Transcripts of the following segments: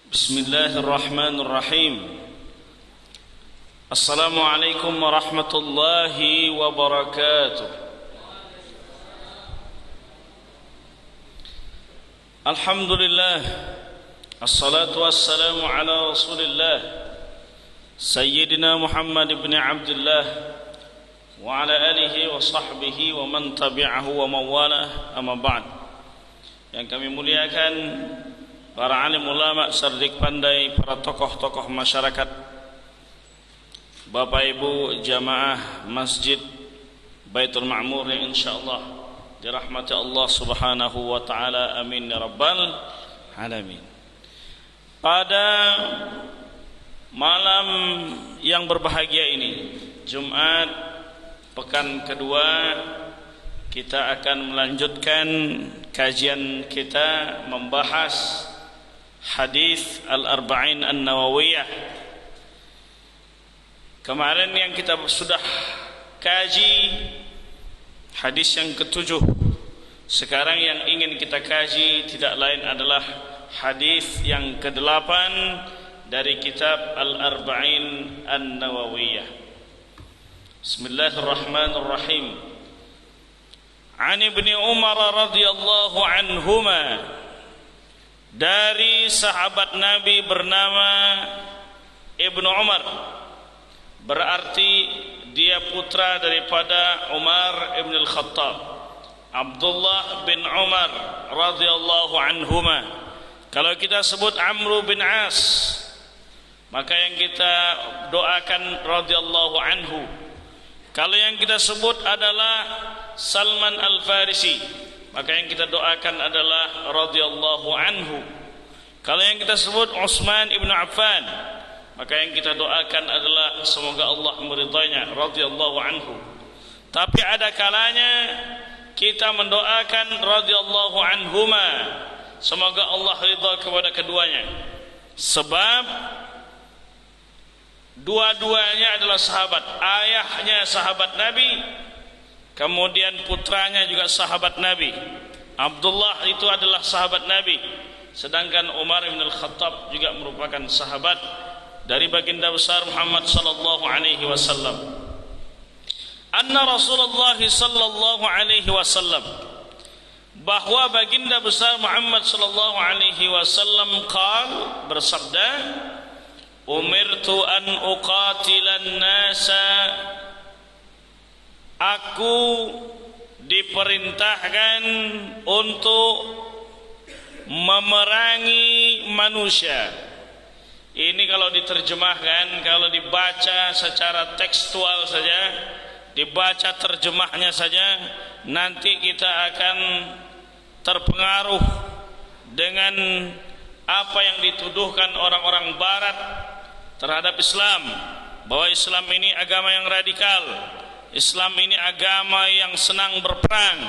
Bismillahirrahmanirrahim. Assalamualaikum warahmatullahi wabarakatuh. Alhamdulillah, assalatu wassalamu ala rasulillah Sayyidina Muhammad ibn Abdullah wa ala alihi wa sahbihi wa man tabi'ahu wa mawalah, amma ba'd. Yang kami muliakan para alim ulama, cerdik pandai, para tokoh-tokoh masyarakat, Bapak Ibu jamaah Masjid Baitul Ma'mur yang insyaallah dirahmati Allah Subhanahu wa taala, amin ya rabbal alamin. Pada malam yang berbahagia ini, Jumat pekan kedua, kita akan melanjutkan kajian kita membahas hadis Al-Arba'in An-Nawawiyah. Kemarin yang kita sudah kaji hadis yang ke-7. Sekarang yang ingin kita kaji tidak lain adalah hadis yang ke-8 dari kitab Al-Arba'in An-Nawawiyah. Bismillahirrahmanirrahim. An Ibni Umar radhiyallahu anhuma, dari sahabat Nabi bernama Ibnu Umar, berarti dia putra daripada Umar ibn al-Khattab, Abdullah bin Umar radhiyallahu anhuma. Kalau kita sebut Amr bin As, maka yang kita doakan radhiyallahu anhu. Kalau yang kita sebut adalah Salman Al-Farisi, maka yang kita doakan adalah radhiyallahu anhu. Kalau yang kita sebut Utsman ibn Affan, maka yang kita doakan adalah semoga Allah meridainya, radhiyallahu anhu. Tapi ada kalanya kita mendoakan radhiyallahu anhuma, semoga Allah ridha kepada keduanya. Sebab dua-duanya adalah sahabat. Ayahnya sahabat Nabi, kemudian putranya juga sahabat Nabi. Abdullah itu adalah sahabat Nabi, sedangkan Umar bin Al-Khattab juga merupakan sahabat dari baginda besar Muhammad sallallahu alaihi wasallam. Anna Rasulullah sallallahu alaihi wasallam, bahwa baginda besar Muhammad sallallahu alaihi wasallam bersabda, umirtu an uqatilan nasa, aku diperintahkan untuk memerangi manusia. Ini kalau diterjemahkan, kalau dibaca secara tekstual saja, dibaca terjemahnya saja, nanti kita akan terpengaruh dengan apa yang dituduhkan orang-orang barat terhadap Islam, bahwa Islam ini agama yang radikal, Islam ini agama yang senang berperang,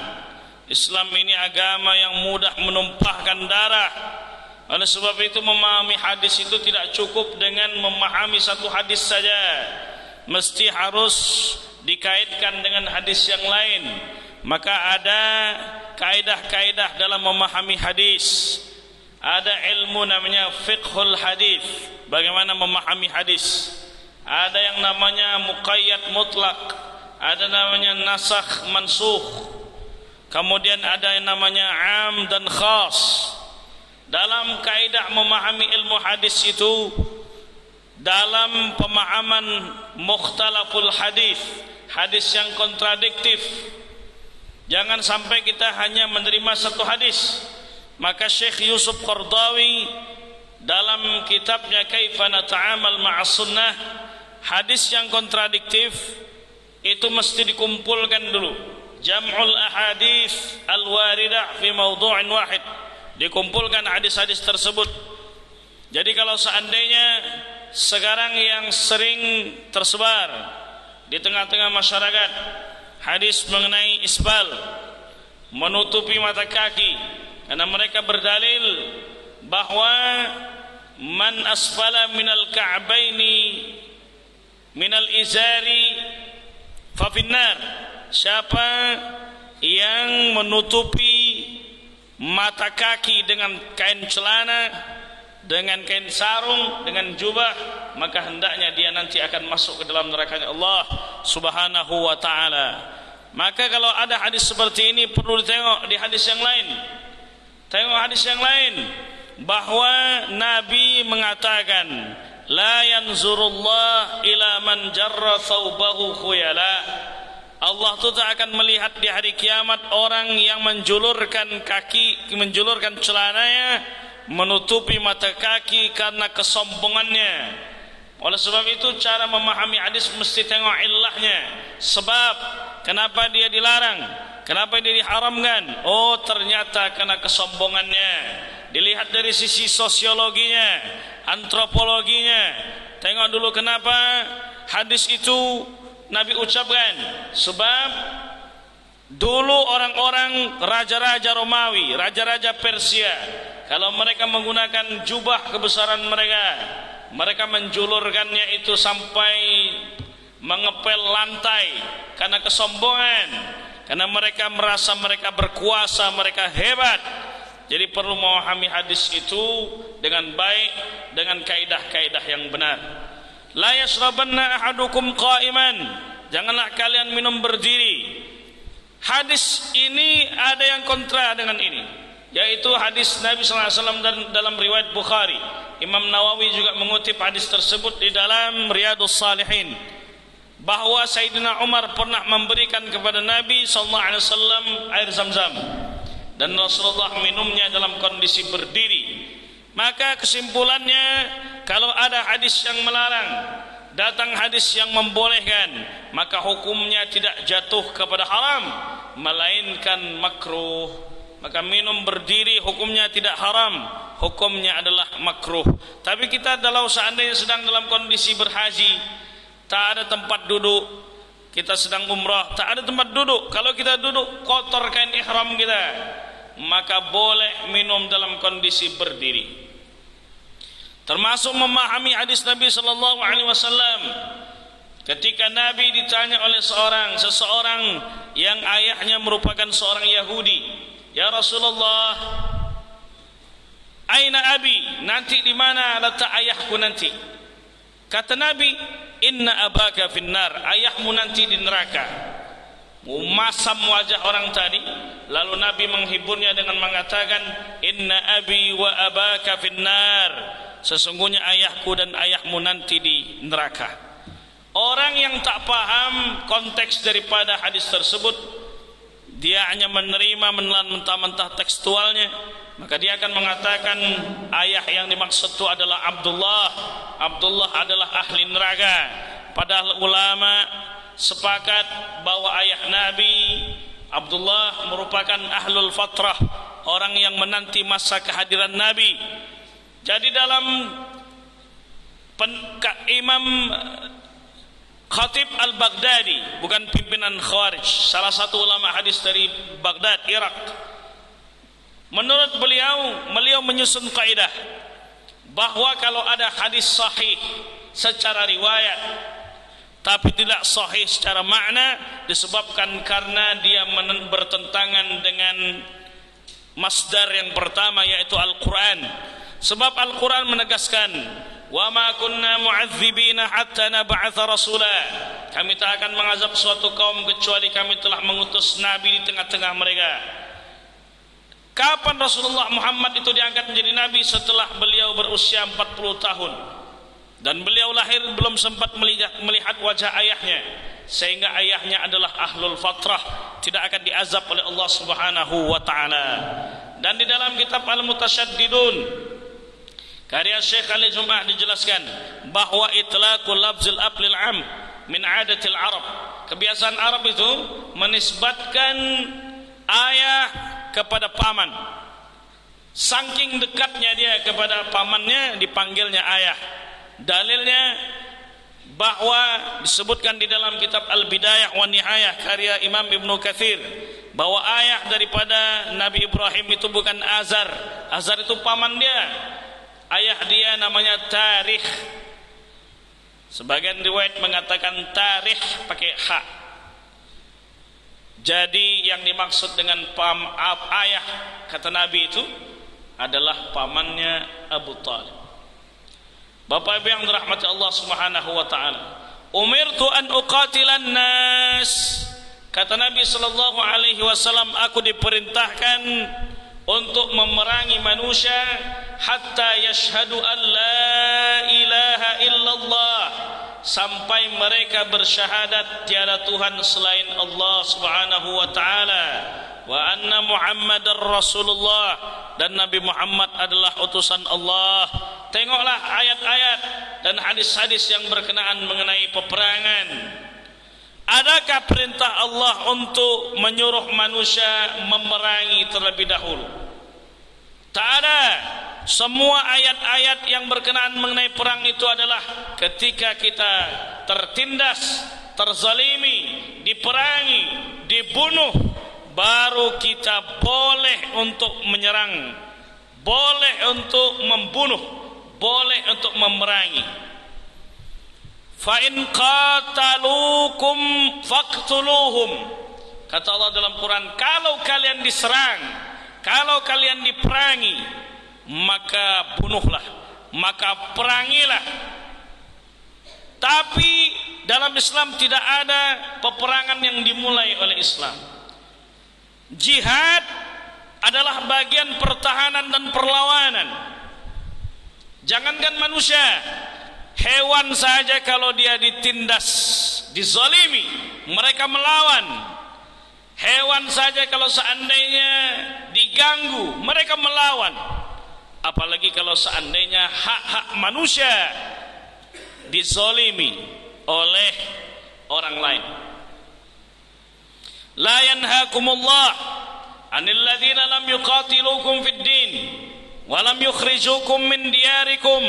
Islam ini agama yang mudah menumpahkan darah. Oleh sebab itu memahami hadis itu tidak cukup dengan memahami satu hadis saja, mesti harus dikaitkan dengan hadis yang lain. Maka ada kaidah-kaidah dalam memahami hadis. Ada ilmu namanya fiqhul hadis, bagaimana memahami hadis. Ada yang namanya muqayyad mutlak, ada namanya nasakh mansukh, kemudian ada yang namanya am dan khas. Dalam kaidah memahami ilmu hadis itu, dalam pemahaman mukhtalaful hadis, hadis yang kontradiktif, jangan sampai kita hanya menerima satu hadis. Maka Syekh Yusuf Qardawi dalam kitabnya Kaifa Nata'amal Ma'as Sunnah, hadis yang kontradiktif itu mesti dikumpulkan dulu. Jam'ul ahadits al-waridah fi mawdu'in wahid, dikumpulkan hadis-hadis tersebut. Jadi kalau seandainya sekarang yang sering tersebar di tengah-tengah masyarakat hadis mengenai isbal, menutupi mata kaki, karena mereka berdalil bahwa man asfala minal ka'baini minal izari fa finnar, siapa yang menutupi mata kaki dengan kain celana, dengan kain sarung, dengan jubah, maka hendaknya dia nanti akan masuk ke dalam nerakanya Allah Subhanahu wa ta'ala. Maka kalau ada hadis seperti ini perlu ditengok di hadis yang lain. Tengok hadis yang lain, bahwa Nabi mengatakan la yanzurullah ila man jarra thawbahu khuyala. Allah itu tak akan melihat di hari kiamat orang yang menjulurkan celananya, menutupi mata kaki karena kesombongannya. Oleh sebab itu cara memahami hadis mesti tengok illahnya. Sebab kenapa dia dilarang, kenapa dia diharamkan? Oh, ternyata karena kesombongannya. Dilihat dari sisi sosiologinya, antropologinya. Tengok dulu kenapa hadis itu Nabi ucapkan. Sebab dulu orang-orang raja-raja Romawi, raja-raja Persia, kalau mereka menggunakan jubah kebesaran mereka, mereka menjulurkannya itu sampai mengepel lantai karena kesombongan, karena mereka merasa mereka berkuasa, mereka hebat. Jadi perlu memahami hadis itu dengan baik, dengan kaidah-kaidah yang benar. La yashrabanna ahadukum qa'iman, janganlah kalian minum berdiri. Hadis ini ada yang kontra dengan ini, yaitu hadis Nabi SAW dalam riwayat Bukhari. Imam Nawawi juga mengutip hadis tersebut di dalam Riyadhus Shalihin, bahwa Sayyidina Umar pernah memberikan kepada Nabi SAW air Zam-Zam, dan Rasulullah minumnya dalam kondisi berdiri. Maka kesimpulannya, kalau ada hadis yang melarang, datang hadis yang membolehkan, maka hukumnya tidak jatuh kepada haram, melainkan makruh. Maka minum berdiri hukumnya tidak haram, hukumnya adalah makruh. Tapi kita kalau seandainya sedang dalam kondisi berhaji, tak ada tempat duduk, kita sedang umrah, tak ada tempat duduk. Kalau kita duduk kotor kain ihram kita, maka boleh minum dalam kondisi berdiri. Termasuk memahami hadis Nabi sallallahu alaihi wasallam ketika Nabi ditanya oleh seseorang yang ayahnya merupakan seorang Yahudi, "Ya Rasulullah, aina abi? Nanti di mana letak ayahku nanti?" Kata Nabi, "Inna abaka finnar, ayahmu nanti di neraka." Memasam wajah orang tadi, lalu Nabi menghiburnya dengan mengatakan, "Inna abi wa abaka finnar." Sesungguhnya ayahku dan ayahmu nanti di neraka. Orang yang tak paham konteks daripada hadis tersebut, dia hanya menerima menelan mentah-mentah tekstualnya, maka dia akan mengatakan ayah yang dimaksud itu adalah Abdullah. Abdullah adalah ahli neraka. Padahal ulama sepakat bahwa ayah Nabi Abdullah merupakan ahlul fatrah, orang yang menanti masa kehadiran Nabi. Jadi dalam Imam Khatib al-Baghdadi, bukan pimpinan Khawarij, salah satu ulama hadis dari Baghdad, Irak, menurut beliau menyusun kaidah bahwa kalau ada hadis sahih secara riwayat tapi tidak sahih secara makna, disebabkan karena dia bertentangan dengan masdar yang pertama, yaitu Al-Quran. Sebab Al-Quran menegaskan, "Wa ma kunna mu'adzibina hatta nab'atha rasula." Kami tak akan mengazab suatu kaum kecuali kami telah mengutus nabi di tengah-tengah mereka. Kapan Rasulullah Muhammad itu diangkat menjadi nabi? Setelah beliau berusia 40 tahun. Dan beliau lahir belum sempat melihat wajah ayahnya, sehingga ayahnya adalah ahlul fatrah, tidak akan diazab oleh Allah Subhanahu wa ta'ala. Dan di dalam kitab Al-Mutasyaddidun karya Syekh Ali Jum'ah dijelaskan bahwa itlaqul lafzil ab lil am min adatil Arab. Kebiasaan Arab itu menisbatkan ayah kepada paman. Saking dekatnya dia kepada pamannya, dipanggilnya ayah. Dalilnya bahwa disebutkan di dalam kitab Al-Bidayah wa Nihayah karya Imam Ibnu Katsir, bahwa ayah daripada Nabi Ibrahim itu bukan Azar. Azar itu paman dia. Ayah dia namanya Tarikh. Sebagian riwayat mengatakan Tarikh pakai ha. Jadi yang dimaksud dengan ayah, kata Nabi itu adalah pamannya Abu Talib. Bapak Ibu yang dirahmati Allah Subhanahu wa taala, umirtu an uqatilan nas, kata Nabi sallallahu alaihi wasallam, aku diperintahkan untuk memerangi manusia hatta yashhadu an la ilaha illallah, sampai mereka bersyahadat tiada Tuhan selain Allah Subhanahu wa taala, wa anna Muhammadar Rasulullah, dan Nabi Muhammad adalah utusan Allah. Tengoklah ayat-ayat dan hadis-hadis yang berkenaan mengenai peperangan. Adakah perintah Allah untuk menyuruh manusia memerangi terlebih dahulu? Tak ada. Semua ayat-ayat yang berkenaan mengenai perang itu adalah ketika kita tertindas, terzalimi, diperangi, dibunuh, baru kita boleh untuk menyerang, boleh untuk membunuh, boleh untuk memerangi. Fa in qataluukum faqtuluhum, kata Allah dalam Quran, kalau kalian diserang, kalau kalian diperangi, maka bunuhlah, maka perangilah. Tapi dalam Islam tidak ada peperangan yang dimulai oleh Islam. Jihad adalah bagian pertahanan dan perlawanan. Jangankan manusia, hewan saja kalau dia ditindas, dizalimi, mereka melawan. Hewan saja kalau seandainya diganggu, mereka melawan. Apalagi kalau seandainya hak-hak manusia dizalimi oleh orang lain. La yanhaakumullah 'anil ladzina lam yuqatilukum fid din wa lam yukhrijukum min diyarikum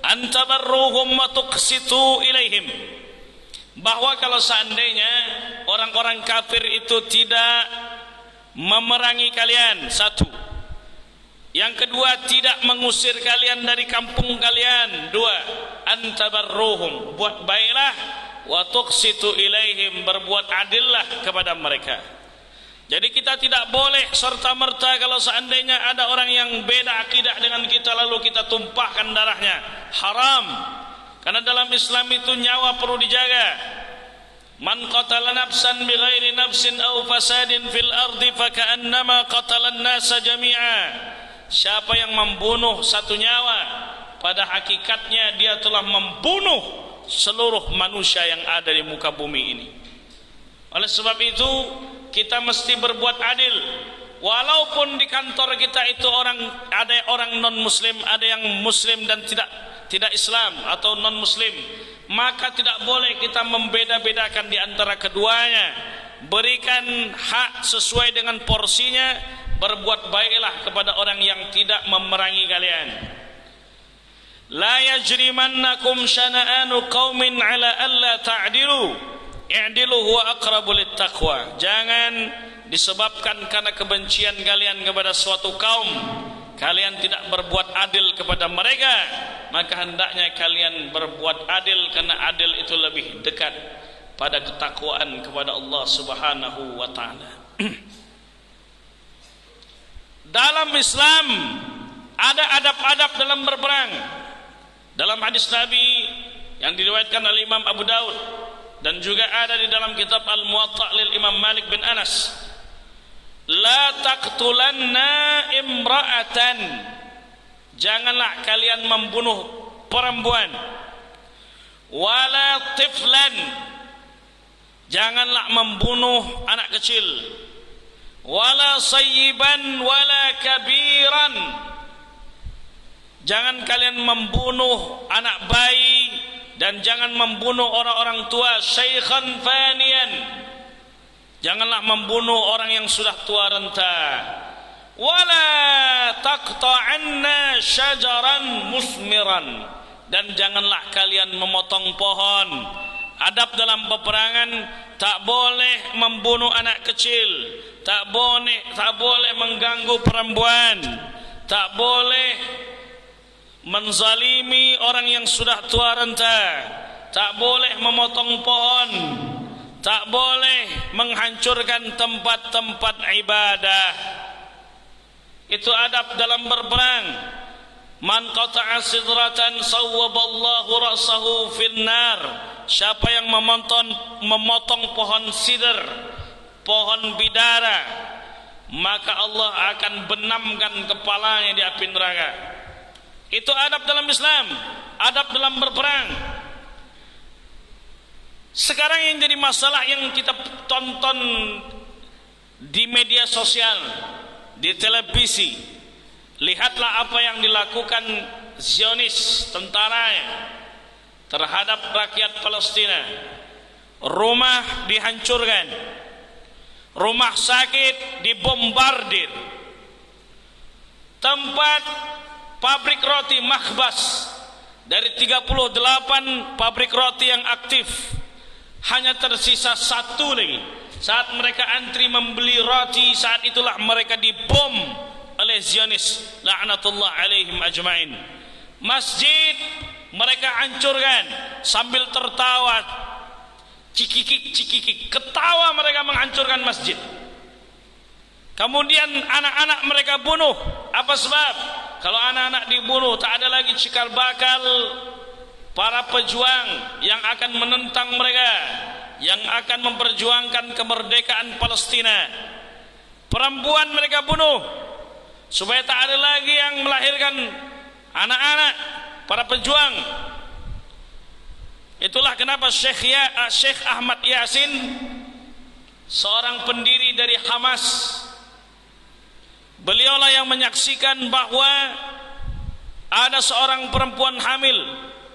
an tabarruhum wa tuqsitu ilaihim. Bahwa kalau seandainya orang-orang kafir itu tidak memerangi kalian, satu. Yang kedua, tidak mengusir kalian dari kampung kalian. Dua, an tabarruhum, buat baiklah, wa tuqsitu ilaihim, berbuat adillah kepada mereka. Jadi kita tidak boleh serta-merta kalau seandainya ada orang yang beda akidah dengan kita lalu kita tumpahkan darahnya. Haram. Karena dalam Islam itu nyawa perlu dijaga. Man qatala nafsan bighairi nafsin aw fasadin fil ardi faka'annama qatalan nasa jami'a. Siapa yang membunuh satu nyawa, pada hakikatnya dia telah membunuh seluruh manusia yang ada di muka bumi ini. Oleh sebab itu kita mesti berbuat adil. Walaupun di kantor kita itu ada orang non muslim, ada yang muslim dan tidak Islam atau non muslim, maka tidak boleh kita membeda-bedakan di antara keduanya. Berikan hak sesuai dengan porsinya, berbuat baiklah kepada orang yang tidak memerangi kalian. La yajrimannakum syana'anu qaumin ala alla ta'dilu i'dilu huwa aqrabu littaqwa. Jangan disebabkan karena kebencian kalian kepada suatu kaum kalian tidak berbuat adil kepada mereka, maka hendaknya kalian berbuat adil, karena adil itu lebih dekat pada ketakwaan kepada Allah Subhanahu wa taala. Dalam Islam ada adab-adab dalam berperang. Dalam hadis Nabi yang diriwayatkan oleh Imam Abu Daud dan juga ada di dalam kitab Al-Muwatta' lil Imam Malik bin Anas, la taqtulanna imra'atan, janganlah kalian membunuh perempuan, wala tiflan, janganlah membunuh anak kecil, wala sayyiban wala kabiran, jangan kalian membunuh anak bayi dan jangan membunuh orang-orang tua, syaikhan faniyan, janganlah membunuh orang yang sudah tua renta, wala taqta'anna syajaran musmiran, dan janganlah kalian memotong pohon. Adab dalam peperangan, tak boleh membunuh anak kecil, tak boleh mengganggu perempuan, tak boleh menzalimi orang yang sudah tua renta, tak boleh memotong pohon, tak boleh menghancurkan tempat-tempat ibadah. Itu adab dalam berperang. Man qata'a sidratan sawwaballahu ra'sahu finnar. Siapa yang memotong pohon sidr, pohon bidara, maka Allah akan benamkan kepalanya di api neraka. Itu adab dalam Islam, adab dalam berperang. Sekarang yang jadi masalah yang kita tonton di media sosial, di televisi, lihatlah apa yang dilakukan Zionis, tentaranya terhadap rakyat Palestina. Rumah dihancurkan, rumah sakit dibombardir, tempat pabrik roti Makhbas, dari 38 pabrik roti yang aktif hanya tersisa 1 lagi. Saat mereka antri membeli roti, saat itulah mereka dibom oleh Zionis, laknatullah alaihim ajmain. Masjid mereka hancurkan sambil tertawa, cikikik, ketawa mereka menghancurkan masjid. Kemudian anak-anak mereka bunuh. Apa sebab? Kalau anak-anak dibunuh, tak ada lagi cikal bakal para pejuang yang akan menentang mereka, yang akan memperjuangkan kemerdekaan Palestina. Perempuan mereka bunuh supaya tak ada lagi yang melahirkan anak-anak para pejuang. Itulah kenapa Syekh Ahmad Yasin, seorang pendiri dari Hamas, beliaulah yang menyaksikan bahwa ada seorang perempuan hamil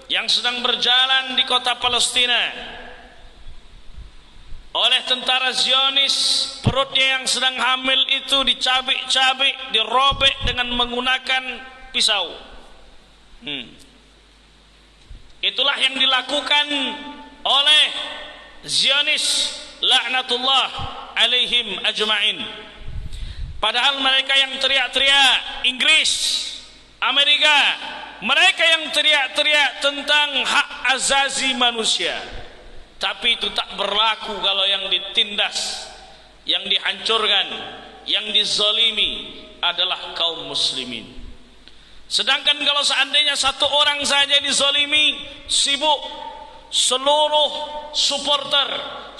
yang sedang berjalan di kota Palestina. Oleh tentara Zionis, perutnya yang sedang hamil itu dicabik-cabik, dirobek dengan menggunakan pisau. Itulah yang dilakukan oleh Zionis, laknatullah alaihim ajma'in. Padahal mereka yang teriak-teriak, Inggris, Amerika, mereka yang teriak-teriak tentang hak azazi manusia. Tapi itu tak berlaku kalau yang ditindas, yang dihancurkan, yang dizalimi adalah kaum muslimin. Sedangkan kalau seandainya 1 orang saja dizalimi, sibuk seluruh supporter,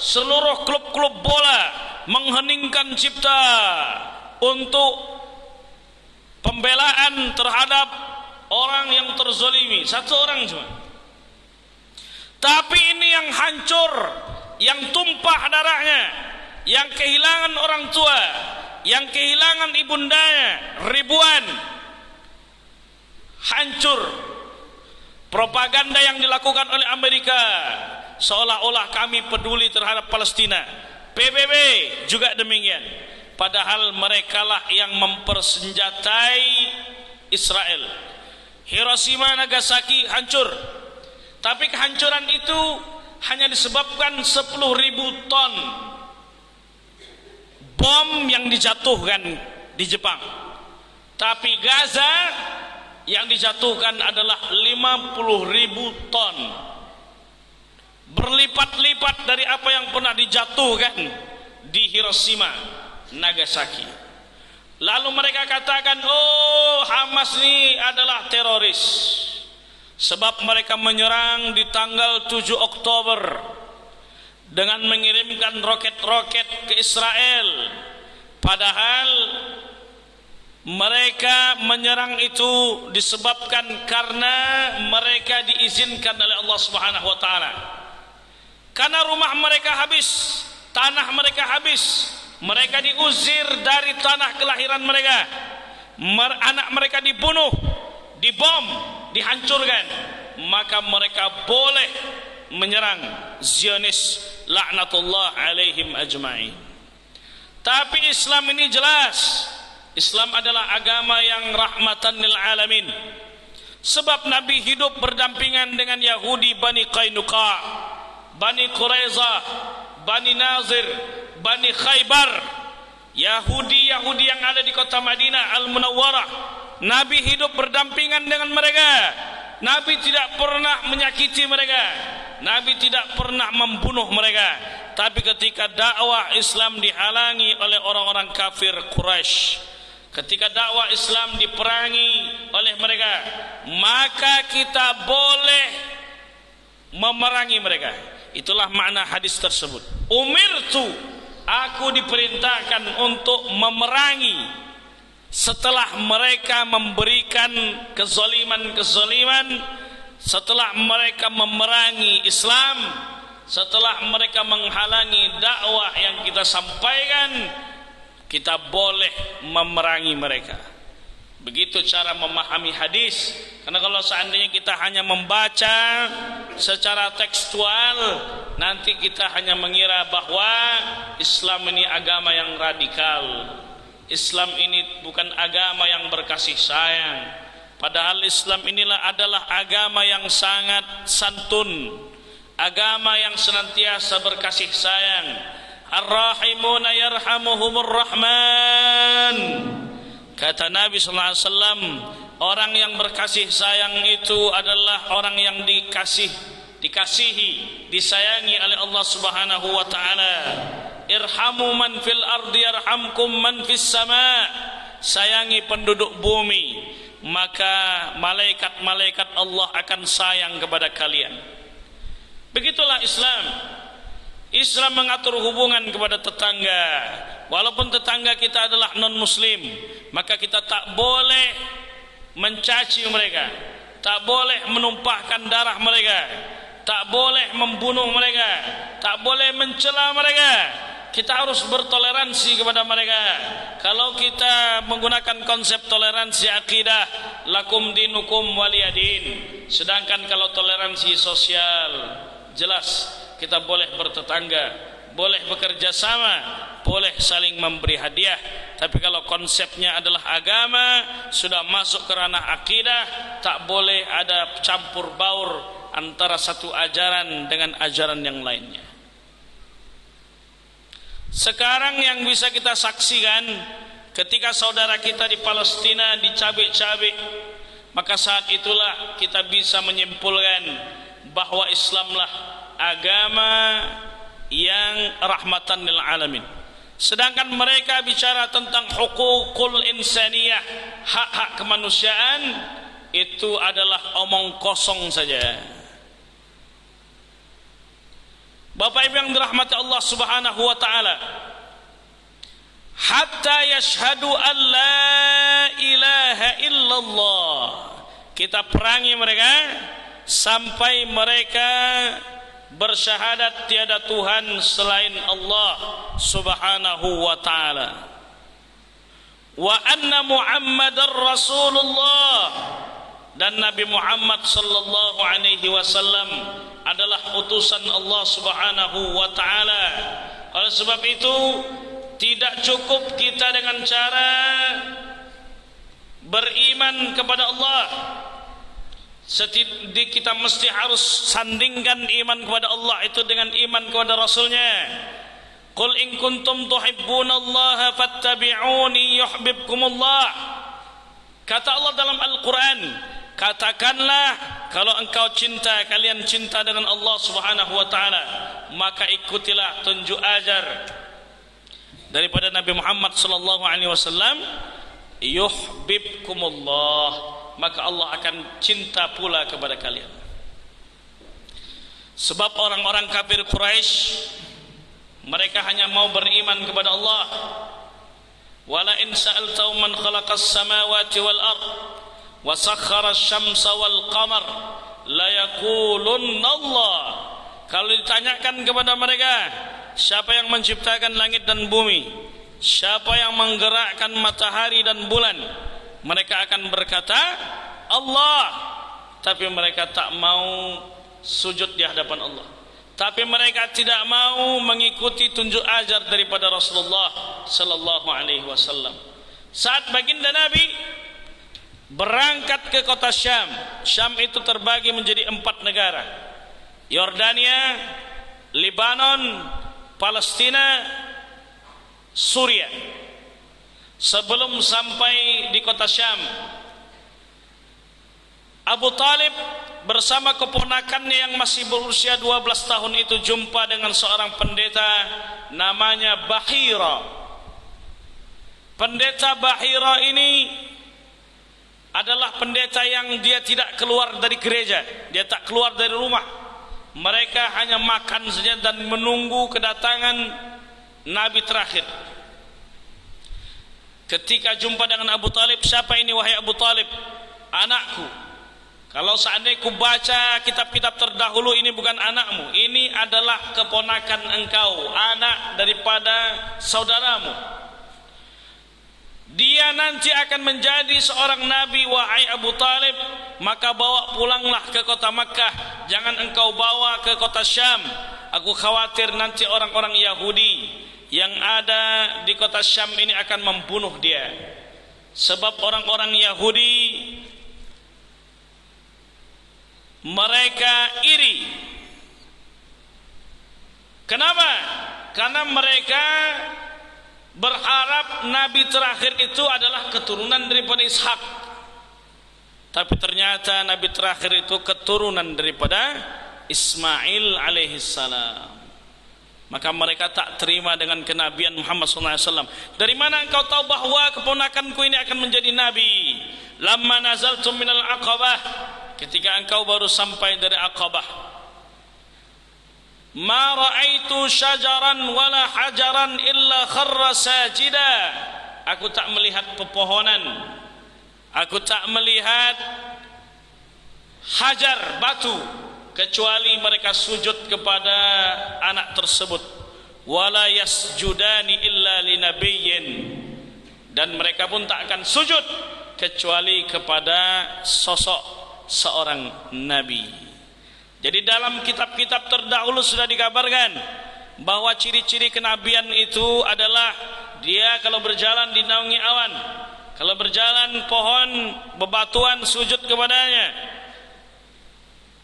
seluruh klub-klub bola mengheningkan cipta untuk pembelaan terhadap orang yang terzalimi. 1 orang cuma. Tapi ini yang hancur, yang tumpah darahnya, yang kehilangan orang tua, yang kehilangan ibundanya, ribuan, hancur. Propaganda yang dilakukan oleh Amerika seolah-olah kami peduli terhadap Palestina. PBB juga demikian. Padahal merekalah yang mempersenjatai Israel. Hiroshima, Nagasaki hancur. Tapi kehancuran itu hanya disebabkan 10.000 ton bom yang dijatuhkan di Jepang. Tapi Gaza yang dijatuhkan adalah 50.000 ton, berlipat-lipat dari apa yang pernah dijatuhkan di Hiroshima, Nagasaki. Lalu mereka katakan, oh, Hamas ini adalah teroris sebab mereka menyerang di tanggal 7 Oktober dengan mengirimkan roket-roket ke Israel. Padahal mereka menyerang itu disebabkan karena mereka diizinkan oleh Allah Subhanahu wa taala. Karena rumah mereka habis, tanah mereka habis, mereka diusir dari tanah kelahiran mereka. Anak mereka dibunuh, dibom, dihancurkan, maka mereka boleh menyerang Zionis, laknatullah alaihim ajma'in. Tapi Islam ini jelas, Islam adalah agama yang rahmatan lil alamin. Sebab Nabi hidup berdampingan dengan Yahudi Bani Qainuqa, Bani Quraizah, Bani Nazir, Bani Khaybar, Yahudi yang ada di kota Madinah Al-Munawwarah. Nabi hidup berdampingan dengan mereka. Nabi tidak pernah menyakiti mereka, Nabi tidak pernah membunuh mereka. Tapi ketika dakwah Islam dihalangi oleh orang-orang kafir Quraisy, ketika dakwah Islam diperangi oleh mereka, maka kita boleh memerangi mereka. Itulah makna hadis tersebut. Umirtu, aku diperintahkan untuk memerangi setelah mereka memberikan kezaliman-kezaliman, setelah mereka memerangi Islam, setelah mereka menghalangi dakwah yang kita sampaikan, kita boleh memerangi mereka. Begitu cara memahami hadis. Karena kalau seandainya kita hanya membaca secara tekstual, nanti kita hanya mengira bahwa Islam ini agama yang radikal, Islam ini bukan agama yang berkasih sayang. Padahal Islam inilah adalah agama yang sangat santun, agama yang senantiasa berkasih sayang. Ar-rahimuna yarhamuhumur rahman. Kata Nabi sallallahu alaihi wasallam, orang yang berkasih sayang itu adalah orang yang dikasihi, disayangi oleh Allah Subhanahu wa taala. Irhamu man fil ardi yarhamkum man fis sama. Sayangi penduduk bumi, maka malaikat-malaikat Allah akan sayang kepada kalian. Begitulah Islam. Islam mengatur hubungan kepada tetangga. Walaupun tetangga kita adalah non-muslim, maka kita tak boleh mencaci mereka, tak boleh menumpahkan darah mereka, tak boleh membunuh mereka, tak boleh mencela mereka. Kita harus bertoleransi kepada mereka. Kalau kita menggunakan konsep toleransi akidah, lakum dinukum waliyadin. Sedangkan kalau toleransi sosial, jelas kita boleh bertetangga, boleh bekerja sama, boleh saling memberi hadiah. Tapi kalau konsepnya adalah agama, sudah masuk ke ranah akidah, tak boleh ada campur baur antara satu ajaran dengan ajaran yang lainnya. Sekarang yang bisa kita saksikan, ketika saudara kita di Palestina dicabik-cabik, maka saat itulah kita bisa menyimpulkan bahwa Islamlah agama yang rahmatan lil alamin. Sedangkan mereka bicara tentang hukukul insaniyah, hak-hak kemanusiaan, itu adalah omong kosong saja. Bapak Ibu yang dirahmati Allah Subhanahu wa taala, hatta yashhadu an la ilaha illallah, kita perangi mereka sampai mereka bersyahadat tiada Tuhan selain Allah Subhanahu wa taala, wa anna Muhammadar Rasulullah, dan Nabi Muhammad sallallahu alaihi wasallam adalah utusan Allah Subhanahu wa taala. Oleh sebab itu, tidak cukup kita dengan cara beriman kepada Allah, kita mesti harus sandingkan iman kepada Allah itu dengan iman kepada Rasulnya. Qul in kuntum tuhibbunallaha fattabi'uni yuhibbukumullah. Kata Allah dalam Al-Quran, katakanlah kalau engkau cinta, kalian cinta dengan Allah Subhanahu wa taala, maka ikutilah tunjuk ajar daripada Nabi Muhammad sallallahu alaihi wasallam, yuhibbukumullah, maka Allah akan cinta pula kepada kalian. Sebab orang-orang kafir Quraisy, mereka hanya mau beriman kepada Allah. Wala in sa'altahum man khalaqas samawati wal ard wa sakhkhara asy-syamsa wal qamar la yaqulunna Allah. Kalau ditanyakan kepada mereka, siapa yang menciptakan langit dan bumi, siapa yang menggerakkan matahari dan bulan, mereka akan berkata Allah. Tapi mereka tak mau sujud di hadapan Allah. Tapi mereka tidak mau mengikuti tunjuk ajar daripada Rasulullah sallallahu alaihi wasallam. Saat baginda Nabi berangkat ke kota Syam, Syam itu terbagi menjadi 4 negara: Yordania, Lebanon, Palestina, Suriah. Sebelum sampai di kota Syam, Abu Talib bersama keponakannya yang masih berusia 12 tahun itu jumpa dengan seorang pendeta namanya Bahira. Pendeta Bahira ini adalah pendeta yang dia tidak keluar dari gereja, dia tak keluar dari rumah. Mereka hanya makan saja dan menunggu kedatangan Nabi terakhir. Ketika jumpa dengan Abu Talib, siapa ini wahai Abu Talib? Anakku. Kalau seandainya ku baca kitab-kitab terdahulu, ini bukan anakmu, ini adalah keponakan engkau, anak daripada saudaramu. Dia nanti akan menjadi seorang nabi wahai Abu Talib, maka bawa pulanglah ke kota Makkah, jangan engkau bawa ke kota Syam. Aku khawatir nanti orang-orang Yahudi yang ada di kota Syam ini akan membunuh dia. Sebab orang-orang Yahudi mereka iri. Kenapa? Karena mereka berharap nabi terakhir itu adalah keturunan daripada Ishak. Tapi ternyata nabi terakhir itu keturunan daripada Ismail alaihissalam. Maka mereka tak terima dengan kenabian Muhammad SAW. Dari mana engkau tahu bahwa keponakanku ini akan menjadi nabi? Lamma nazaltum minal aqabah, ketika engkau baru sampai dari Aqabah. Ma ra'aitu syajaran wala hajaran illa kharra sajida. Aku tak melihat pepohonan, aku tak melihat hajar, batu, kecuali mereka sujud kepada anak tersebut. Wala yasjudani illa linabiyyin, dan mereka pun tak akan sujud kecuali kepada sosok seorang nabi. Jadi dalam kitab-kitab terdahulu sudah dikabarkan bahwa ciri-ciri kenabian itu adalah dia kalau berjalan dinaungi awan, kalau berjalan pohon bebatuan sujud kepadanya.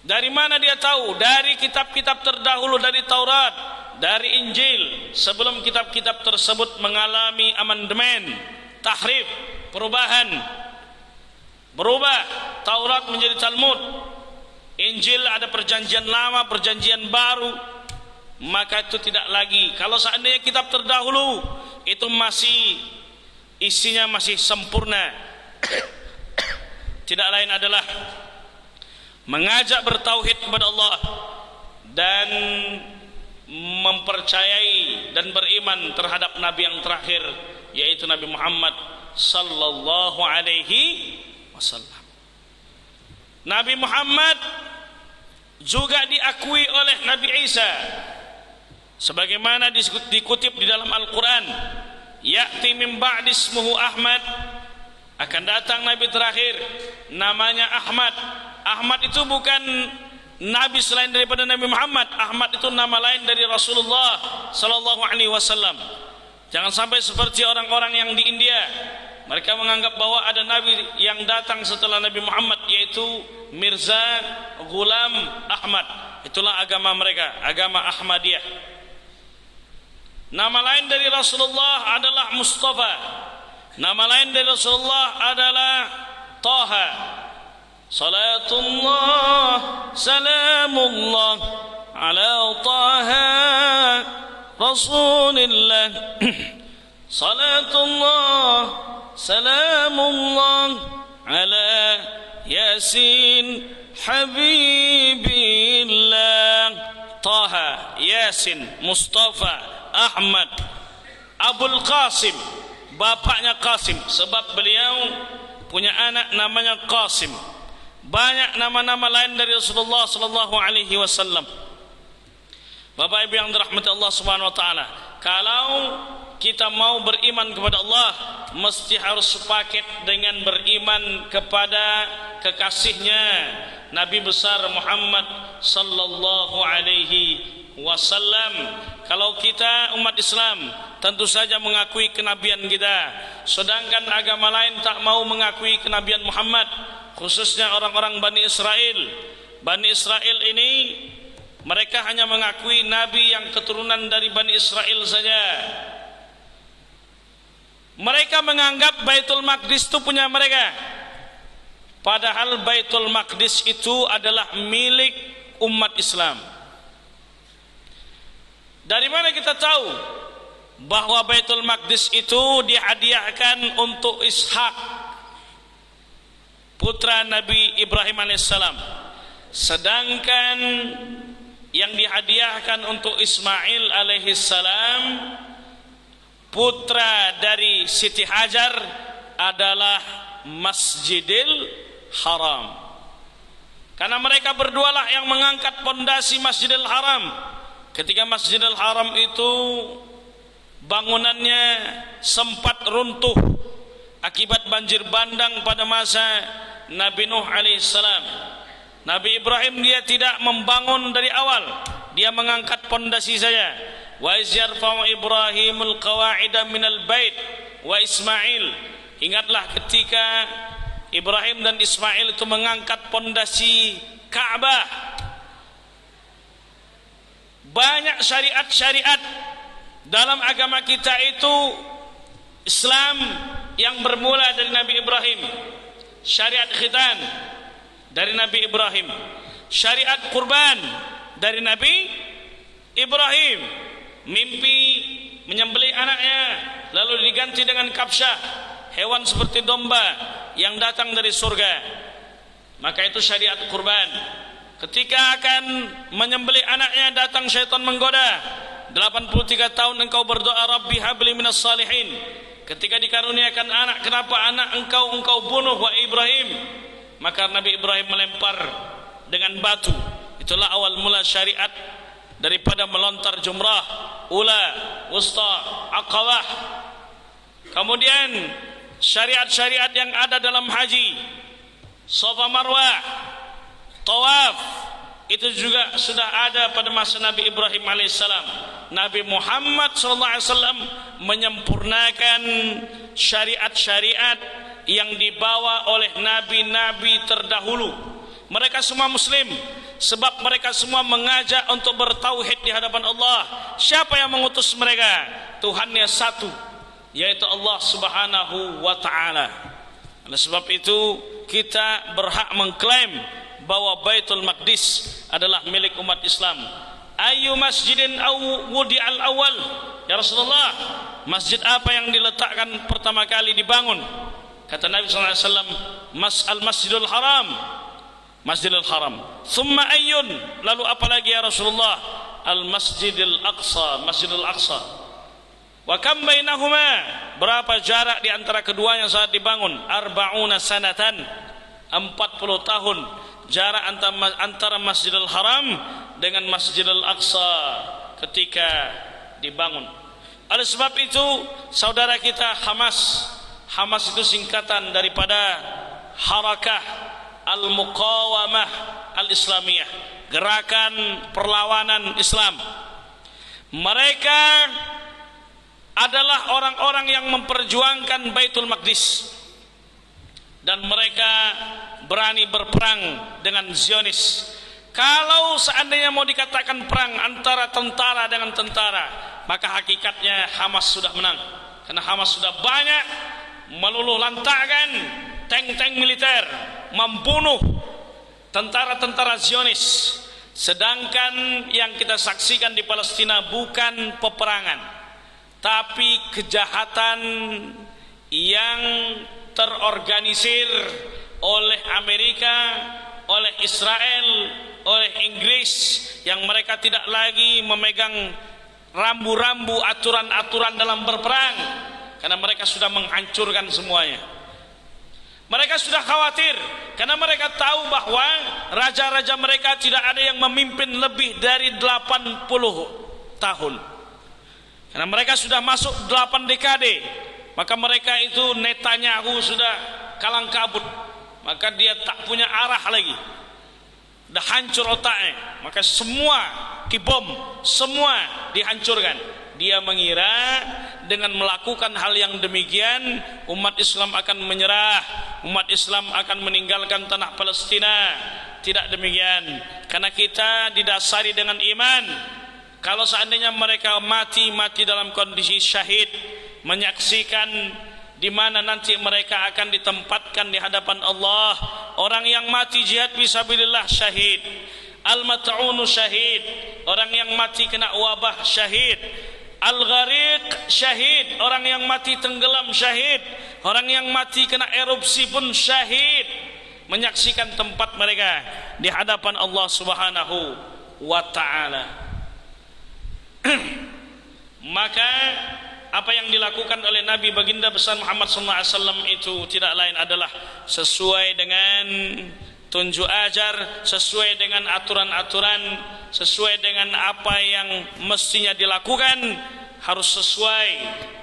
Dari mana dia tahu? Dari kitab-kitab terdahulu, dari Taurat, dari Injil. Sebelum kitab-kitab tersebut mengalami amandemen, tahrif, perubahan, berubah, Taurat menjadi Talmud, Injil ada perjanjian lama, perjanjian baru, maka itu tidak lagi. Kalau seandainya kitab terdahulu itu masih isinya masih sempurna, tidak lain adalah mengajak bertauhid kepada Allah dan mempercayai dan beriman terhadap nabi yang terakhir, yaitu Nabi Muhammad sallallahu alaihi wasallam. Nabi Muhammad juga diakui oleh Nabi Isa sebagaimana dikutip di dalam Al-Quran. Ya'ti min ba'di ismuhu Ahmad, akan datang nabi terakhir namanya Ahmad. Ahmad itu bukan nabi selain daripada Nabi Muhammad. Ahmad itu nama lain dari Rasulullah sallallahu alaihi wasallam. Jangan sampai seperti orang-orang yang di India, mereka menganggap bahwa ada nabi yang datang setelah Nabi Muhammad, yaitu Mirza Ghulam Ahmad. Itulah agama mereka, agama Ahmadiyah. Nama lain dari Rasulullah adalah Mustafa. Nama lain dari Rasulullah adalah Taha. Salatullah salamullah ala Taha Rasulillah. Salatullah salamullah ala Yasin Habibillah. Taha, Yasin, Mustafa, Ahmad, Abul Qasim, bapaknya Qasim, sebab beliau punya anak namanya Qasim. Banyak nama-nama lain dari Rasulullah sallallahu alaihi wasallam. Bapak Ibu yang dirahmati Allah Subhanahu wa taala, kalau kita mau beriman kepada Allah, mesti harus sepaket dengan beriman kepada kekasihnya Nabi besar Muhammad sallallahu alaihi wasallam. Kalau kita umat Islam tentu saja mengakui kenabian kita, sedangkan agama lain tak mau mengakui kenabian Muhammad, khususnya orang-orang Bani Israel. Bani Israel ini mereka hanya mengakui nabi yang keturunan dari Bani Israel saja. Mereka menganggap Baitul Maqdis itu punya mereka, padahal Baitul Maqdis itu adalah milik umat Islam. Dari mana kita tahu bahwa Baitul Maqdis itu dihadiahkan untuk Ishak, putra Nabi Ibrahim alaihissalam, sedangkan yang dihadiahkan untuk Ismail alaihissalam, putra dari Siti Hajar, adalah Masjidil Haram. Karena mereka berdualah yang mengangkat pondasi Masjidil Haram. Ketika Masjidil Haram itu bangunannya sempat runtuh akibat banjir bandang pada masa Nabi Nuh alaihissalam, Nabi Ibrahim dia tidak membangun dari awal, dia mengangkat pondasi saja. Wa iz yarfa'u Ibrahimul qawa'ida minal bait wa Ismail. Ingatlah ketika Ibrahim dan Ismail itu mengangkat pondasi Ka'bah. Banyak syariat-syariat dalam agama kita itu Islam yang bermula dari Nabi Ibrahim. Syariat khitan dari Nabi Ibrahim, syariat kurban dari Nabi Ibrahim, mimpi menyembelih anaknya lalu diganti dengan kabsyah, hewan seperti domba yang datang dari surga, maka itu syariat kurban. Ketika akan menyembelih anaknya, datang syaitan menggoda, 83 tahun engkau berdoa, Rabbi habli minas salihin. Ketika dikaruniakan anak, kenapa anak engkau bunuh wa Ibrahim? Maka Nabi Ibrahim melempar dengan batu. Itulah awal mula syariat daripada melontar jumrah, ula, wusta, aqabah. Kemudian syariat-syariat yang ada dalam haji, Safa Marwah, tawaf, itu juga sudah ada pada masa Nabi Ibrahim alaihissalam. Nabi Muhammad SAW menyempurnakan syariat-syariat yang dibawa oleh nabi-nabi terdahulu. Mereka semua muslim, sebab mereka semua mengajak untuk bertauhid di hadapan Allah. Siapa yang mengutus mereka? Tuhannya satu, yaitu Allah Subhanahu wa ta'ala. Oleh sebab itu kita berhak mengklaim bahwa Baitul Maqdis adalah milik umat Islam. Ayu masjidin wudi'al awal, ya Rasulullah, masjid apa yang diletakkan pertama kali dibangun? Kata Nabi SAW, Masjidul Haram, Masjidil Haram. Thumma ayyun, lalu apa lagi ya Rasulullah? Al-Masjidil Aqsa, Masjidil Aqsa. Wa kam bainahuma, berapa jarak di antara keduanya saat dibangun? 40 sanatan, 40 tahun jarak antara Masjidil Haram dengan Masjidil Aqsa ketika dibangun. Oleh sebab itu saudara kita Hamas itu singkatan daripada Harakah Al-Muqawamah Al-Islamiyah, gerakan perlawanan Islam. Mereka adalah orang-orang yang memperjuangkan Baitul Maqdis, dan mereka berani berperang dengan Zionis. Kalau seandainya mau dikatakan perang antara tentara dengan tentara, maka hakikatnya Hamas sudah menang, karena Hamas sudah banyak meluluh lantakkan tank-tank militer, membunuh tentara-tentara Zionis. Sedangkan yang kita saksikan di Palestina bukan peperangan, tapi kejahatan yang terorganisir oleh Amerika, oleh Israel, oleh Inggris, yang mereka tidak lagi memegang rambu-rambu aturan-aturan dalam berperang, karena mereka sudah menghancurkan semuanya. Mereka sudah khawatir karena mereka tahu bahwa raja-raja mereka tidak ada yang memimpin lebih dari 80 tahun. Karena mereka sudah masuk 8 dekade, maka mereka itu Netanyahu sudah kalang kabut, maka dia tak punya arah lagi, dah hancur otaknya, maka semua dibom, semua dihancurkan. Dia mengira dengan melakukan hal yang demikian umat Islam akan menyerah, umat Islam akan meninggalkan tanah Palestina. Tidak demikian, karena kita didasari dengan iman. Kalau seandainya mereka mati dalam kondisi syahid, menyaksikan di mana nanti mereka akan ditempatkan di hadapan Allah. Orang yang mati jihad fisabilillah syahid, al-mat'unu syahid, orang yang mati kena wabah syahid, Al-ghariq syahid, orang yang mati tenggelam syahid, orang yang mati kena erupsi pun syahid, menyaksikan tempat mereka di hadapan Allah Subhanahu wa taala. Maka apa yang dilakukan oleh Nabi baginda besar Muhammad SAW itu tidak lain adalah sesuai dengan tunjuk ajar, sesuai dengan aturan-aturan, sesuai dengan apa yang mestinya dilakukan, harus sesuai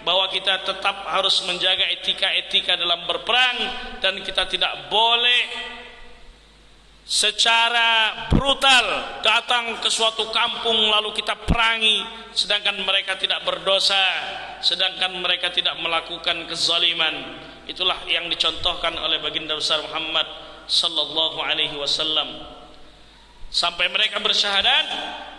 bahwa kita tetap harus menjaga etika-etika dalam berperang, dan kita tidak boleh secara brutal datang ke suatu kampung lalu kita perangi sedangkan mereka tidak berdosa, sedangkan mereka tidak melakukan kezaliman. Itulah yang dicontohkan oleh baginda besar Muhammad sallallahu alaihi wasallam. Sampai mereka bersyahadat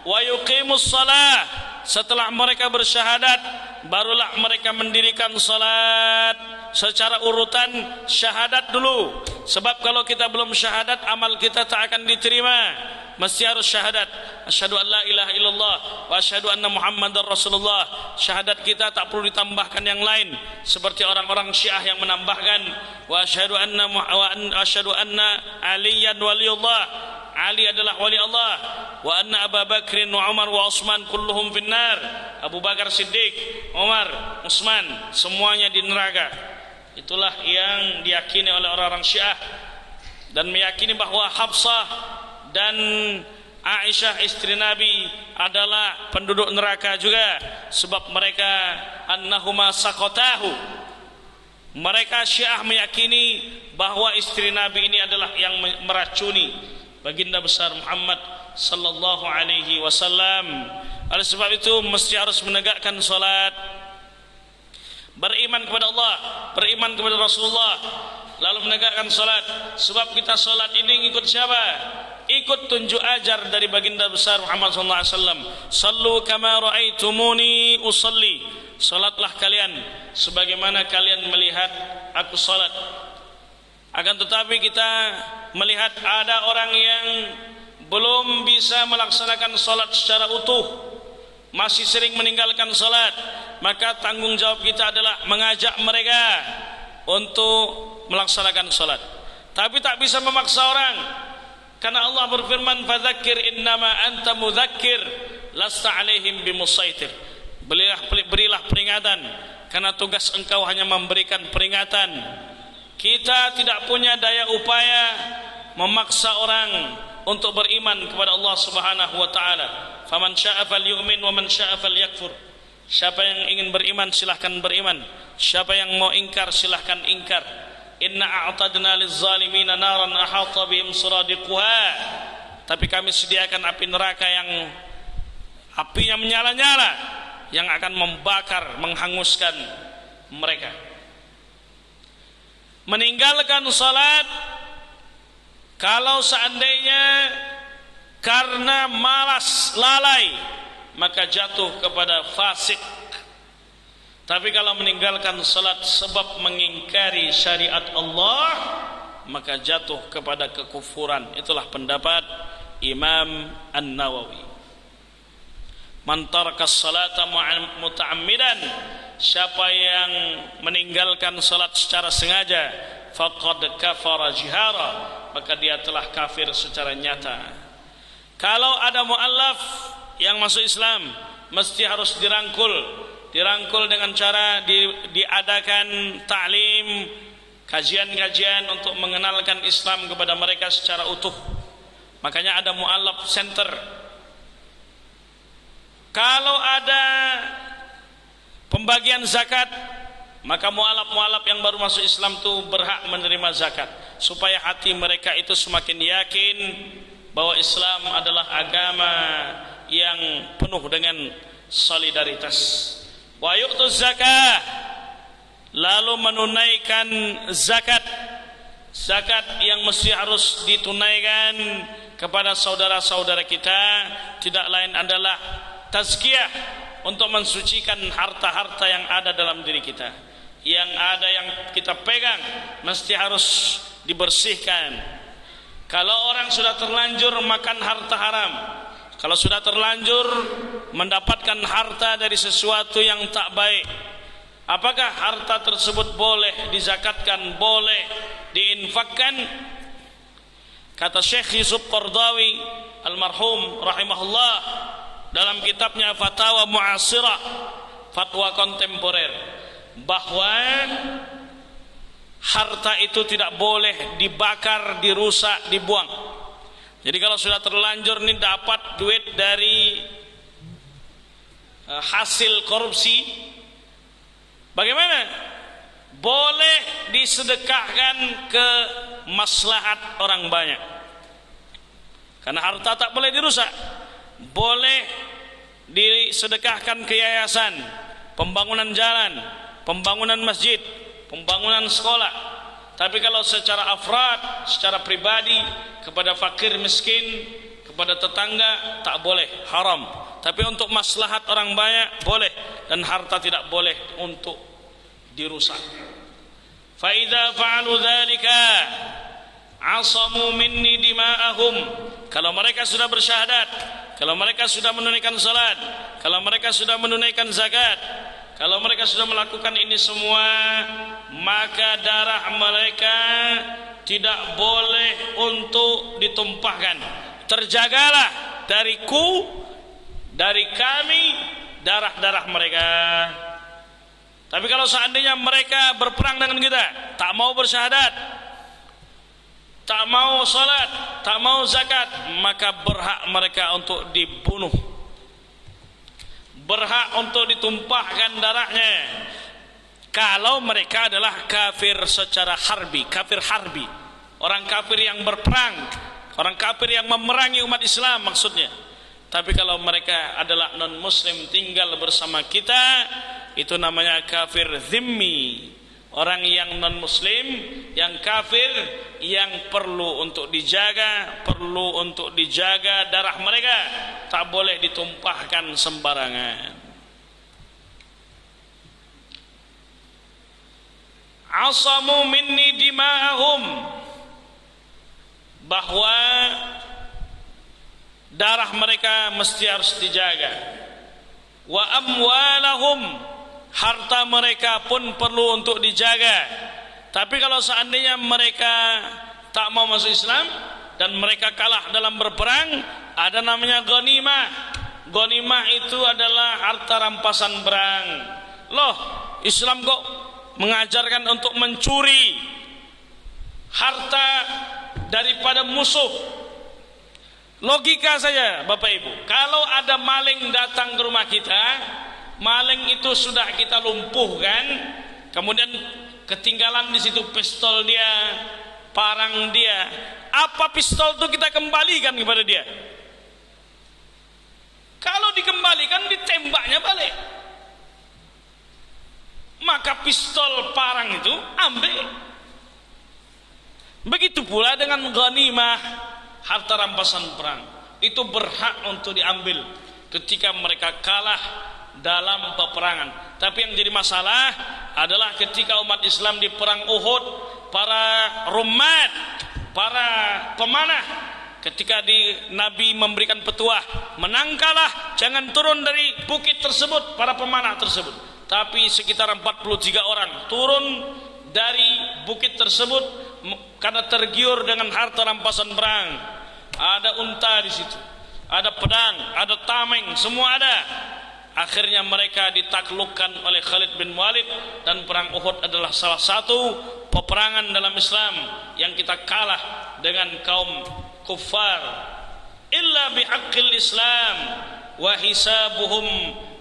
wa yuqimus shalah. Setelah mereka bersyahadat barulah mereka mendirikan salat secara urutan syahadat dulu. Sebab kalau kita belum syahadat amal kita tak akan diterima. Mesti harus syahadat. Asyhadu an la ilaha illallah wa asyhadu anna Muhammadar Rasulullah. Syahadat kita tak perlu ditambahkan yang lain seperti orang-orang Syiah yang menambahkan wa asyhadu anna Aliyan waliyullah. Ali adalah wali Allah, wa anna Abu Bakrin wa Umar wa Utsman kulluhum finnar. Abu Bakar Siddiq, Umar, Utsman semuanya di neraka. Itulah yang diyakini oleh orang-orang Syiah, dan meyakini bahwa Hafsah dan Aisyah istri Nabi adalah penduduk neraka juga, sebab mereka annahuma saqatahu. Mereka Syiah meyakini bahwa istri Nabi ini adalah yang meracuni baginda besar Muhammad sallallahu alaihi wasallam. Oleh sebab itu mesti harus menegakkan salat, beriman kepada Allah, beriman kepada Rasulullah, lalu menegakkan salat. Sebab kita salat ini ikut siapa? Ikut tunjuk ajar dari baginda besar Muhammad sallallahu alaihi wasallam. Sallu kama raaitumuni usalli. Salatlah kalian sebagaimana kalian melihat aku salat. Akan tetapi kita melihat ada orang yang belum bisa melaksanakan salat secara utuh, masih sering meninggalkan salat. Maka tanggung jawab kita adalah mengajak mereka untuk melaksanakan salat. Tapi tak bisa memaksa orang, karena Allah berfirman, fadzakir innama anta mudzakir lasta alaihim bimusaitir. Berilah peringatan, karena tugas engkau hanya memberikan peringatan. Kita tidak punya daya upaya memaksa orang untuk beriman kepada Allah Subhanahu wa taala. Faman syaa'a falyu'min wa man syaa'a falyakfur. Siapa yang ingin beriman silahkan beriman, siapa yang mau ingkar silahkan ingkar. Inna a'tadna liz-zalimina naran ahata bihim suradiquha. Tapi kami sediakan api neraka yang apinya menyala-nyala, yang akan membakar, menghanguskan mereka. Meninggalkan salat kalau seandainya karena malas, lalai, maka jatuh kepada fasik. Tapi kalau meninggalkan salat sebab mengingkari syariat Allah, maka jatuh kepada kekufuran. Itulah pendapat Imam An-Nawawi. Man tarakas salata muta'ammidan, siapa yang meninggalkan salat secara sengaja, faqad kafara jihara, maka dia telah kafir secara nyata. Kalau ada muallaf yang masuk Islam, mesti harus dirangkul dengan cara diadakan ta'lim, kajian-kajian untuk mengenalkan Islam kepada mereka secara utuh. Makanya ada muallaf center. Kalau ada pembagian zakat, maka mualaf-mualaf yang baru masuk Islam itu berhak menerima zakat, supaya hati mereka itu semakin yakin bahwa Islam adalah agama yang penuh dengan solidaritas. Wa yu'tuz zakah, lalu menunaikan zakat yang mesti harus ditunaikan kepada saudara-saudara kita, tidak lain adalah tazkiyah, untuk mensucikan harta-harta yang ada dalam diri kita. Yang ada yang kita pegang mesti harus dibersihkan. Kalau orang sudah terlanjur makan harta haram, Kalau sudah terlanjur mendapatkan harta dari sesuatu yang tak baik, apakah harta tersebut boleh dizakatkan, boleh diinfakkan? Kata Syekh Yusuf Qardawi almarhum rahimahullah dalam kitabnya Fatawa Mu'asirah, fatwa kontemporer, bahwa harta itu tidak boleh dibakar, dirusak, dibuang. Jadi kalau sudah terlanjur nih dapat duit dari hasil korupsi, bagaimana? Boleh disedekahkan ke maslahat orang banyak. Karena harta tak boleh dirusak. Boleh disedekahkan ke yayasan, pembangunan jalan, pembangunan masjid, pembangunan sekolah. Tapi kalau secara afrad, secara pribadi, kepada fakir miskin, kepada tetangga, tak boleh, haram. Tapi untuk maslahat orang banyak boleh, dan harta tidak boleh untuk dirusak. Fa idza fa'alu dzalika asamu minni dima'ahum. Kalau mereka sudah bersyahadat, kalau mereka sudah menunaikan salat, kalau mereka sudah menunaikan zakat, kalau mereka sudah melakukan ini semua, maka darah mereka tidak boleh untuk ditumpahkan. Terjagalah dariku, dari kami, darah-darah mereka. Tapi kalau seandainya mereka berperang dengan kita, tak mau bersyahadat, tak mau salat, tak mau zakat, maka berhak mereka untuk dibunuh, berhak untuk ditumpahkan darahnya. Kalau mereka adalah kafir secara harbi, kafir harbi, orang kafir yang berperang, orang kafir yang memerangi umat Islam maksudnya. Tapi kalau mereka adalah non muslim tinggal bersama kita, itu namanya kafir zimmi, orang yang non muslim, yang kafir, yang perlu untuk dijaga, perlu untuk dijaga darah mereka, tak boleh ditumpahkan sembarangan. Asamu minni dima'ahum, bahwa darah mereka mesti harus dijaga. Wa amwalahum, harta mereka pun perlu untuk dijaga. Tapi kalau seandainya mereka tak mau masuk Islam dan mereka kalah dalam berperang, ada namanya ghanimah. Ghanimah itu adalah harta rampasan perang. Loh, Islam kok mengajarkan untuk mencuri harta daripada musuh? Logika saja Bapak Ibu, kalau ada maling datang ke rumah kita, maling itu sudah kita lumpuhkan, kemudian ketinggalan di situ pistol dia, parang dia, apa pistol itu kita kembalikan kepada dia? Kalau dikembalikan, ditembaknya balik. Maka pistol parang itu ambil. Begitu pula dengan ghanimah, harta rampasan perang, itu berhak untuk diambil ketika mereka kalah dalam peperangan. Tapi yang jadi masalah adalah ketika umat Islam di perang Uhud, para rumat, para pemanah, ketika Nabi memberikan petuah, menang kalah, jangan turun dari bukit tersebut, para pemanah tersebut. Tapi sekitar 43 orang turun dari bukit tersebut karena tergiur dengan harta rampasan perang. Ada unta di situ, ada pedang, ada tameng, semua ada. Akhirnya mereka ditaklukkan oleh Khalid bin Walid, dan perang Uhud adalah salah satu peperangan dalam Islam yang kita kalah dengan kaum kuffar. Illa bihaqqil Islam wa hisabuhum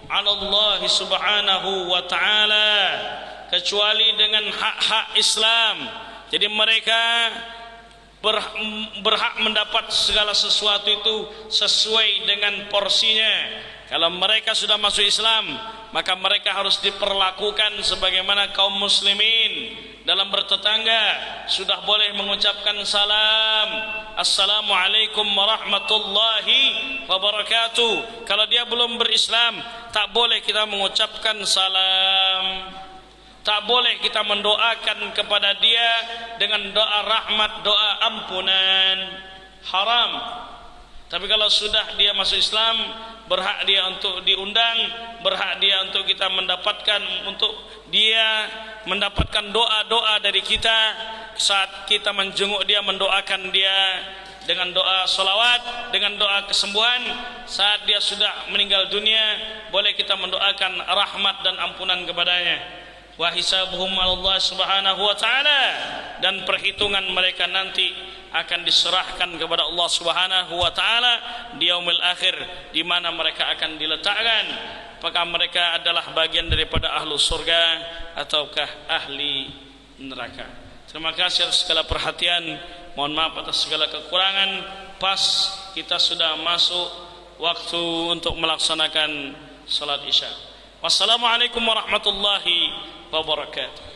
'ala Allah subhanahu wa ta'ala, kecuali dengan hak-hak Islam. Jadi mereka berhak mendapat segala sesuatu itu sesuai dengan porsinya. Kalau mereka sudah masuk Islam, maka mereka harus diperlakukan sebagaimana kaum muslimin. Dalam bertetangga sudah boleh mengucapkan salam, assalamualaikum warahmatullahi wabarakatuh. Kalau dia belum berislam, tak boleh kita mengucapkan salam, tak boleh kita mendoakan kepada dia dengan doa rahmat, doa ampunan, haram. Tapi kalau sudah dia masuk Islam, berhak dia untuk diundang, berhak dia untuk kita mendapatkan, untuk dia mendapatkan doa-doa dari kita saat kita menjenguk dia, mendoakan dia dengan doa salawat, dengan doa kesembuhan. Saat dia sudah meninggal dunia, boleh kita mendoakan rahmat dan ampunan kepadanya. Wa hisabuhum 'ala Allah Subhanahu wa taala, dan perhitungan mereka nanti akan diserahkan kepada Allah Subhanahu wa taala di yaumil akhir, di mana mereka akan diletakkan. Apakah mereka adalah bagian daripada ahlu surga ataukah ahli neraka? Terima kasih atas segala perhatian. Mohon maaf atas segala kekurangan. Pas kita sudah masuk waktu untuk melaksanakan salat Isya. Wassalamualaikum warahmatullahi wabarakatuh.